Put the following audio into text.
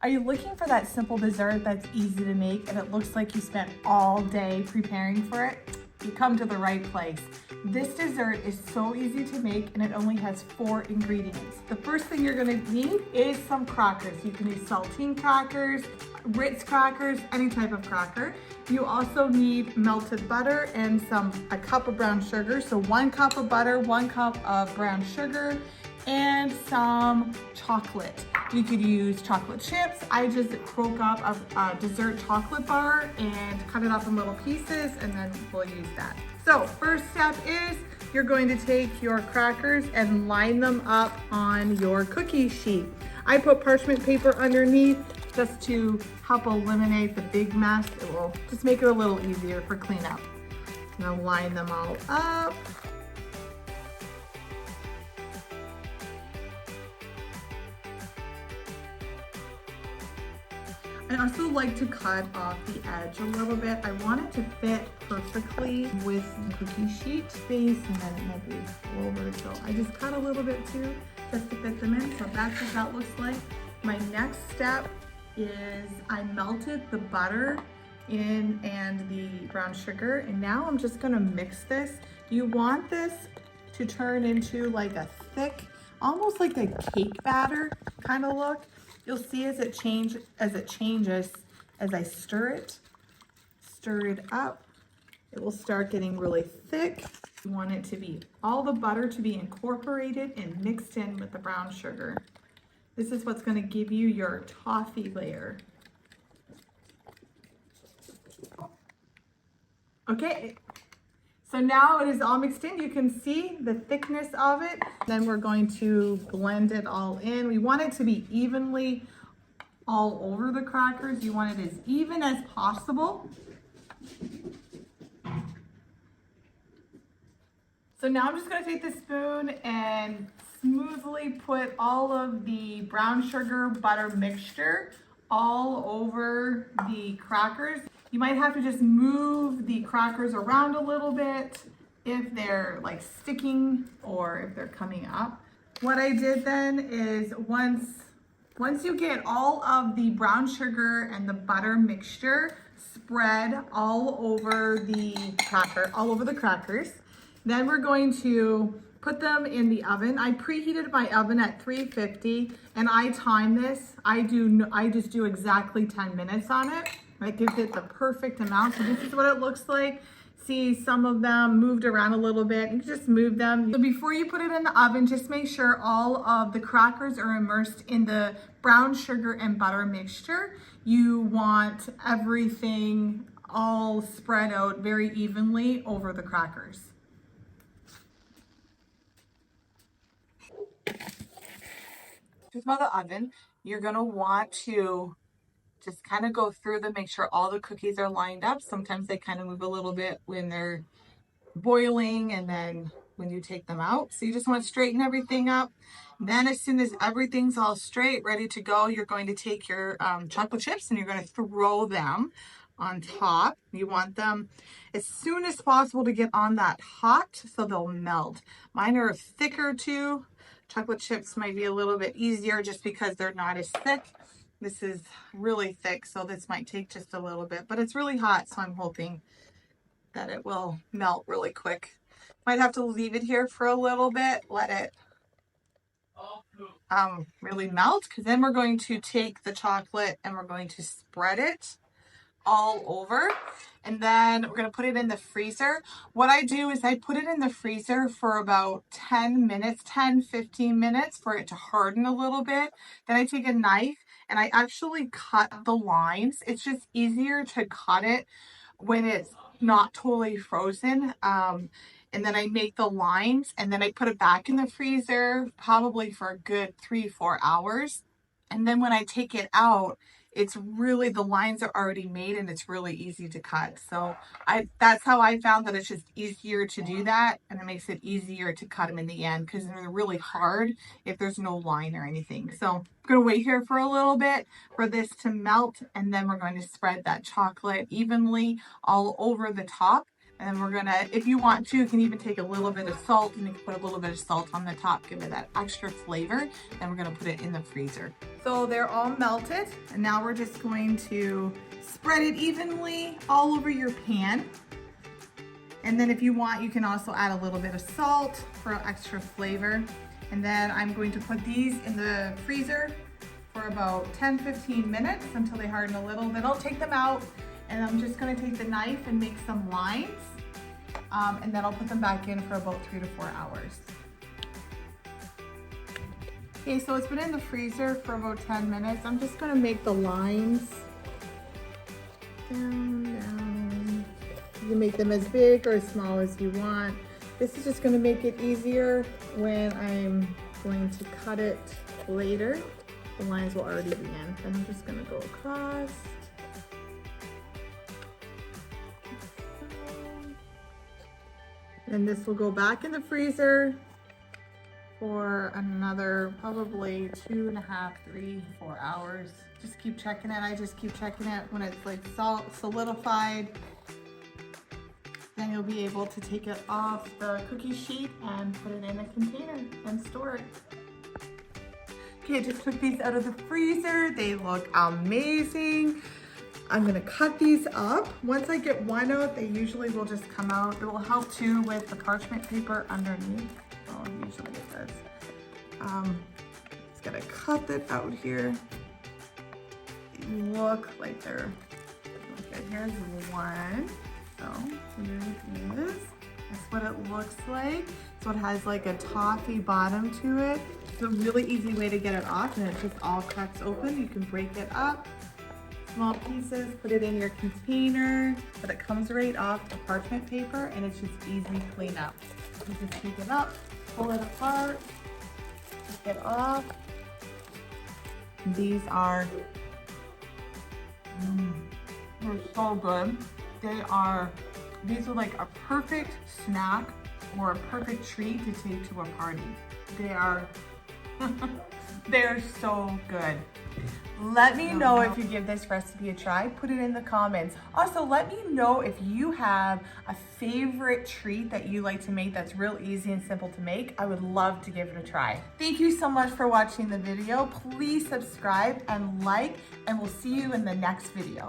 Are you looking for that simple dessert that's easy to make and it looks like you spent all day preparing for it? You come to the right place. This dessert is so easy to make and it only has 4 ingredients. The first thing you're gonna need is some crackers. You can use saltine crackers, Ritz crackers, any type of cracker. You also need melted butter and a cup of brown sugar. So 1 cup of butter, 1 cup of brown sugar, and some chocolate. You could use chocolate chips. I just broke up a dessert chocolate bar and cut it up in little pieces, and then we'll use that. So first step is you're going to take your crackers and line them up on your cookie sheet. I put parchment paper underneath just to help eliminate the big mess. It will just make it a little easier for cleanup. Now line them all up. I also like to cut off the edge a little bit. I want it to fit perfectly with the cookie sheet space, and then it won't be over. So I just cut a little bit too, just to fit them in. So that's what that looks like. My next step is I melted the butter in and the brown sugar, and now I'm just gonna mix this. You want this to turn into like a thick, almost like a cake batter kind of look. You'll see as it changes, as I stir it up, it will start getting really thick. You want it to be, all the butter to be incorporated and mixed in with the brown sugar. This is what's gonna give you your toffee layer. Okay, so now it is all mixed in. You can see the thickness of it. Then we're going to blend it all in. We want it to be evenly all over the crackers. You want it as even as possible. So now I'm just gonna take the spoon and smoothly put all of the brown sugar butter mixture all over the crackers. You might have to just move the crackers around a little bit if they're like sticking or if they're coming up. What I did then is once you get all of the brown sugar and the butter mixture spread all over the crackers, then we're going to put them in the oven. I preheated my oven at 350 and I time this. I just do exactly 10 minutes on it. That gives it the perfect amount. So this is what it looks like. See, some of them moved around a little bit. You just move them. So before you put it in the oven, just make sure all of the crackers are immersed in the brown sugar and butter mixture. You want everything all spread out very evenly over the crackers. To smell the oven, you're gonna want to just kind of go through them, make sure all the cookies are lined up. Sometimes they kind of move a little bit when they're boiling and then when you take them out. So you just want to straighten everything up. Then as soon as everything's all straight, ready to go, you're going to take your chocolate chips and you're going to throw them on top. You want them as soon as possible to get on that hot so they'll melt. Mine are thicker too. Chocolate chips might be a little bit easier just because they're not as thick. This is really thick, so this might take just a little bit, but it's really hot, so I'm hoping that it will melt really quick. Might have to leave it here for a little bit, let it really melt, because then we're going to take the chocolate and we're going to spread it all over, and then we're going to put it in the freezer. What I do is I put it in the freezer for about 10 minutes, 10-15 minutes for it to harden a little bit. Then I take a knife and I actually cut the lines. It's just easier to cut it when it's not totally frozen. And then I make the lines and then I put it back in the freezer probably for a good 3-4 hours. And then when I take it out, it's really, the lines are already made and it's really easy to cut. So that's how I found that it's just easier to do that, and it makes it easier to cut them in the end because they're really hard if there's no line or anything. So I'm gonna wait here for a little bit for this to melt, and then we're going to spread that chocolate evenly all over the top. And we're gonna, if you want to, you can even take a little bit of salt and you can put a little bit of salt on the top, give it that extra flavor. Then we're gonna put it in the freezer. So they're all melted, and now we're just going to spread it evenly all over your pan. And then if you want, you can also add a little bit of salt for extra flavor. And then I'm going to put these in the freezer for about 10-15 minutes until they harden a little. Then I'll take them out, and I'm just gonna take the knife and make some lines. And then I'll put them back in for about 3 to 4 hours. Okay, so it's been in the freezer for about 10 minutes. I'm just gonna make the lines. Down. You can make them as big or as small as you want. This is just gonna make it easier when I'm going to cut it later. The lines will already be in. Then I'm just gonna go across. And this will go back in the freezer for another probably 2.5, 3, 4 hours. Just keep checking it. I just keep checking it when it's like solidified. Then you'll be able to take it off the cookie sheet and put it in a container and store it. Okay, I just took these out of the freezer. They look amazing. I'm gonna cut these up. Once I get one out, they usually will just come out. It will help too with the parchment paper underneath. Oh, usually it does. Just gonna cut it out here. They look like they're, okay, here's one. So here it is. That's what it looks like. So it has like a toffee bottom to it. It's a really easy way to get it off, and it just all cracks open. You can break it up. Small pieces, put it in your container, but it comes right off the parchment paper, and it's just easy to clean up. You just take it up, pull it apart, take it off. These are, they're so good. These are like a perfect snack or a perfect treat to take to a party. They are, they're so good. Let me know if you give this recipe a try. Put it in the comments. Also, let me know if you have a favorite treat that you like to make that's real easy and simple to make. I would love to give it a try. Thank you so much for watching the video. Please subscribe and like, and we'll see you in the next video.